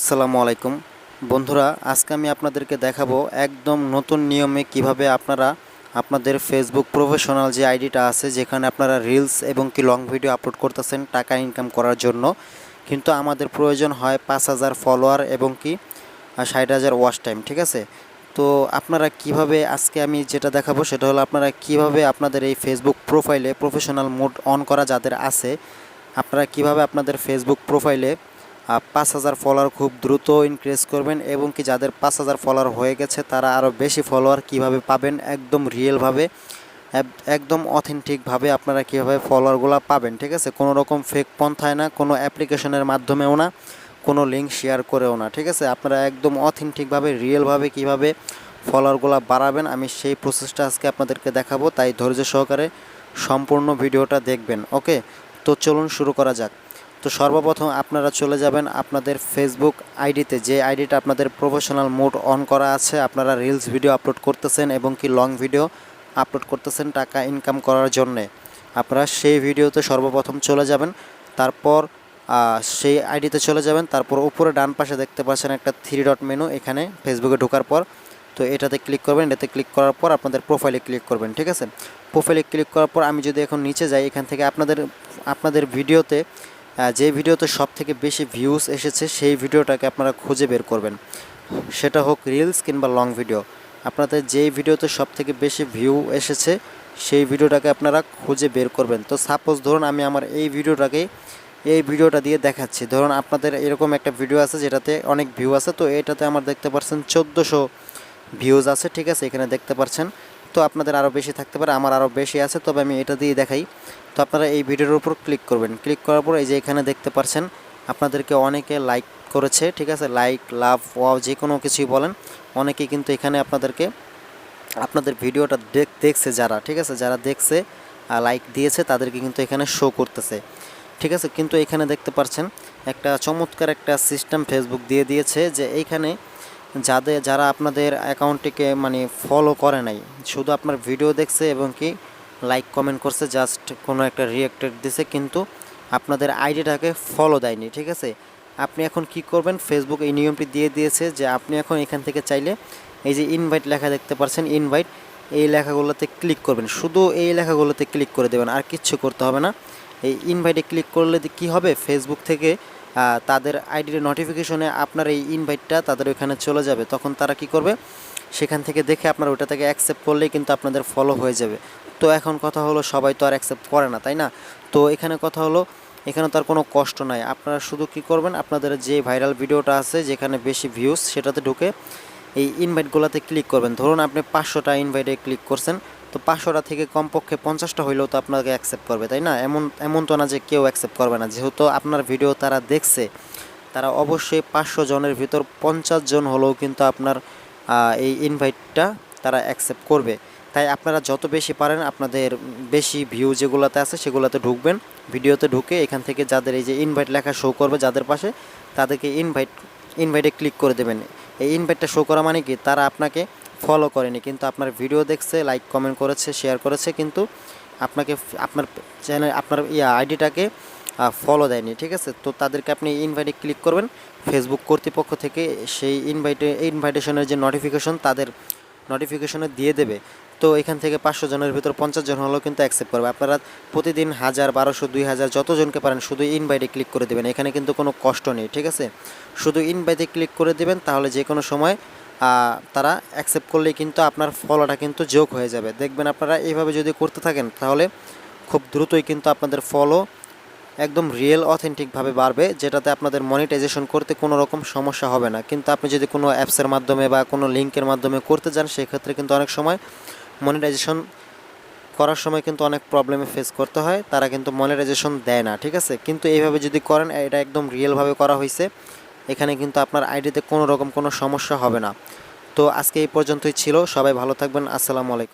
আসসালামু আলাইকুম বন্ধুরা, আজকে আমি আপনাদেরকে দেখাবো একদম নতুন নিয়মে কিভাবে আপনারা আপনাদের ফেসবুক প্রফেশনাল যে আইডিটা আছে, যেখানে আপনারা রিলস এবং কি লং ভিডিও আপলোড করতেছেন টাকা ইনকাম করার জন্য। কিন্তু আমাদের প্রয়োজন হয় 5,000 ফলোয়ার এবং কি 60,000 ওয়াচ টাইম, ঠিক আছে? তো আপনারা কিভাবে, আজকে আমি যেটা দেখাবো সেটা হলো আপনারা কিভাবে আপনাদের এই ফেসবুক প্রোফাইলে প্রফেশনাল মোড অন করা যাদের আছে, আপনারা কিভাবে আপনাদের ফেসবুক প্রোফাইলে 5,000 ফলোয়ার খুব দ্রুত ইনক্রিজ করবেন এবং কি যাদের 5,000 ফলোয়ার হয়ে গেছে তারা আরও বেশি ফলোয়ার কিভাবে পাবেন, একদম রিয়েলভাবে একদম অথেন্টিকভাবে আপনারা কীভাবে ফলোয়ারগুলো পাবেন, ঠিক আছে? কোনো রকম ফেক পন্থায় না, কোনো অ্যাপ্লিকেশনের মাধ্যমেও না, কোনো লিঙ্ক শেয়ার করেও না, ঠিক আছে? আপনারা একদম অথেন্টিকভাবে রিয়েলভাবে কীভাবে ফলোয়ারগুলো বাড়াবেন আমি সেই প্রসেসটা আজকে আপনাদেরকে দেখাবো, তাই ধৈর্য সহকারে সম্পূর্ণ ভিডিওটা দেখবেন। ওকে, তো চলুন শুরু করা যাক। তো সর্বপ্রথম আপনারা চলে যাবেন আপনাদের ফেসবুক আইডিতে, যে আইডিটা আপনাদের প্রফেশনাল মোড অন করা আছে, আপনারা রিলস ভিডিও আপলোড করতেছেন এবং কি লং ভিডিও আপলোড করতেছেন টাকা ইনকাম করার জন্যে। আপনারা সেই ভিডিওতে সর্বপ্রথম চলে যাবেন, তারপর সেই আইডিতে চলে যাবেন, তারপর উপরে ডান পাশে দেখতে পাচ্ছেন একটা 3 ডট মেনু, এখানে ফেসবুকে ঢোকার পর তো এটাতে ক্লিক করবেন। এটাতে ক্লিক করার পর আপনাদের প্রোফাইলে ক্লিক করবেন, ঠিক আছে? প্রোফাইলে ক্লিক করার পর আমি যদি এখন নিচে যাই, এখান থেকে আপনাদের ভিডিওতে যে ভিডিওতে সবথেকে বেশি ভিউজ এসেছে সেই ভিডিওটাকে আপনারা খুঁজে বের করবেন, সেটা হোক রিলস কিংবা লং ভিডিও। আপনাদের যেই ভিডিওতে সবথেকে বেশি ভিউ এসেছে সেই ভিডিওটাকে আপনারা খুঁজে বের করবেন। তো সাপোজ ধরুন আমি আমার এই ভিডিওটা দিয়ে দেখাচ্ছি। ধরুন আপনাদের এরকম একটা ভিডিও আছে যেটাতে অনেক ভিউ আছে, তো এটাতে আমার দেখতে পাচ্ছেন 1400 ভিউজ আছে, ঠিক আছে? এখানে দেখতে পাচ্ছেন। তো আপনাদের আরও বেশি থাকতে পারে, আমার আরও বেশি আছে, তবে আমি এটা দিয়ে দেখাই। তো আপনারা এই ভিডিওর উপর ক্লিক করবেন। ক্লিক করার পর এই যে এখানে দেখতে পাচ্ছেন আপনাদেরকে অনেকে লাইক করেছে, ঠিক আছে? লাইক, লাভ, ওয়াও যে কোনো কিছুই বলেন, অনেকে কিন্তু এখানে আপনাদের ভিডিওটা দেখছে যারা, ঠিক আছে? যারা দেখছে লাইক দিয়েছে তাদেরকে কিন্তু এখানে শো করতেছে, ঠিক আছে? কিন্তু এখানে দেখতে পাচ্ছেন একটা চমৎকার একটা সিস্টেম ফেসবুক দিয়ে দিয়েছে, যে এইখানে যারা আপনাদের অ্যাকাউন্টটিকে মানে ফলো করে নাই, শুধু আপনার ভিডিও দেখছে এবং কি লাইক কমেন্ট করছে, জাস্ট কোনো একটা রিঅ্যাক্টেড দিছে, কিন্তু আপনাদের আইডিটাকে ফলো দেয়নি, ঠিক আছে? আপনি এখন কি করবেন, ফেসবুক এই নিয়মটি দিয়ে দিয়েছে যে আপনি এখন এখান থেকে চাইলে এই যে ইনভাইট লেখা দেখতে পাচ্ছেন, ইনভাইট, এই লেখাগুলোতে ক্লিক করবেন, শুধু এই লেখাগুলোতে ক্লিক করে দেবেন, আর কিচ্ছু করতে হবে না। এই ইনভাইটে ক্লিক করলে কী হবে, ফেসবুক থেকে তাদের আইডির নোটিফিকেশনে আপনার এই ইনভাইটটা তাদের ওইখানে চলে যাবে। তখন তারা কি করবে, সেখান থেকে দেখে আপনার ওটা থেকে অ্যাকসেপ্ট করলেই কিন্তু আপনাদের ফলো হয়ে যাবে। তো এখন কথা হলো, সবাই তো আর অ্যাকসেপ্ট করে না, তাই না? তো এখানে কথা হলো, এখানে তার কোনো কষ্ট নাই। আপনারা শুধু কি করবেন, আপনাদের যে ভাইরাল ভিডিওটা আছে যেখানে বেশি ভিউজ, সেটাতে ঢুকে এই ইনভাইটগুলোতে ক্লিক করবেন। ধরুন আপনি 500টা ইনভাইটে ক্লিক করছেন, তো 500টা থেকে কমপক্ষে 50টা হইলেও তো আপনাকে অ্যাকসেপ্ট করবে, তাই না? এমন তো না যে কেউ অ্যাকসেপ্ট করবে না। যেহেতু আপনার ভিডিও তারা দেখছে, তারা অবশ্যই 500 জনের ভিতর 50 জন হলেও কিন্তু আপনার এই ইনভাইটটা তারা অ্যাকসেপ্ট করবে। তাই আপনারা যত বেশি পারেন আপনাদের বেশি ভিউ যেগুলোতে আছে সেগুলোতে ঢুকবেন। ভিডিওতে ঢুকে এখান থেকে যাদের এই যে ইনভাইট লেখা শো করবে যাদের পাশে, তাদেরকে ইনভাইটে ক্লিক করে দেবেন। এই ইনভাইটটা শো করা মানে কি, তারা আপনাকে ফলো করেনি, কিন্তু আপনার ভিডিও দেখছে, লাইক কমেন্ট করেছে, শেয়ার করেছে, কিন্তু আপনাকে আপনার চ্যানেল আপনার আইডিটাকে ফলো দেয়নি, ঠিক আছে? তো তাদেরকে আপনি ইনভাইটে ক্লিক করবেন। ফেসবুক কর্তৃপক্ষ থেকে সেই ইনভাইটেশনের যে নোটিফিকেশন তাদের নোটিফিকেশনে দিয়ে দেবে। তো এখান থেকে 500 জনের ভিতর 50 জন হলেও কিন্তু অ্যাকসেপ্ট করবে। আপনারা প্রতিদিন 1000, 1200, 2000 যতজনকে পারেন শুধু ইনভাইটে ক্লিক করে দেবেন। এখানে কিন্তু কোনো কষ্ট নেই, ঠিক আছে? শুধু ইনভাইটে ক্লিক করে দেবেন, তাহলে যে কোনো সময় তারা অ্যাকসেপ্ট করলেই কিন্তু আপনার ফলোটা কিন্তু যোগ হয়ে যাবে। দেখবেন আপনারা এইভাবে যদি করতে থাকেন তাহলে খুব দ্রুতই কিন্তু আপনাদের ফলো একদম রিয়েল অথেন্টিকভাবে বাড়বে, যেটাতে আপনাদের মনিটাইজেশন করতে কোনো রকম সমস্যা হবে না। কিন্তু আপনি যদি কোনো অ্যাপসের মাধ্যমে বা কোনো লিঙ্কের মাধ্যমে করতে যান, সেক্ষেত্রে কিন্তু অনেক সময় মনিটাইজেশন করার সময় কিন্তু অনেক প্রবলেমে ফেস করতে হয়, তারা কিন্তু মনিটাইজেশন দেয় না, ঠিক আছে? কিন্তু এইভাবে যদি করেন, এটা একদম রিয়েলভাবে করা হয়েছে, এখানে কিন্তু আপনার আইডিতে কোনো রকম কোনো সমস্যা হবে না। তো আজকে এই পর্যন্তই ছিল। সবাই ভালো থাকবেন। আসসালামু আলাইকুম।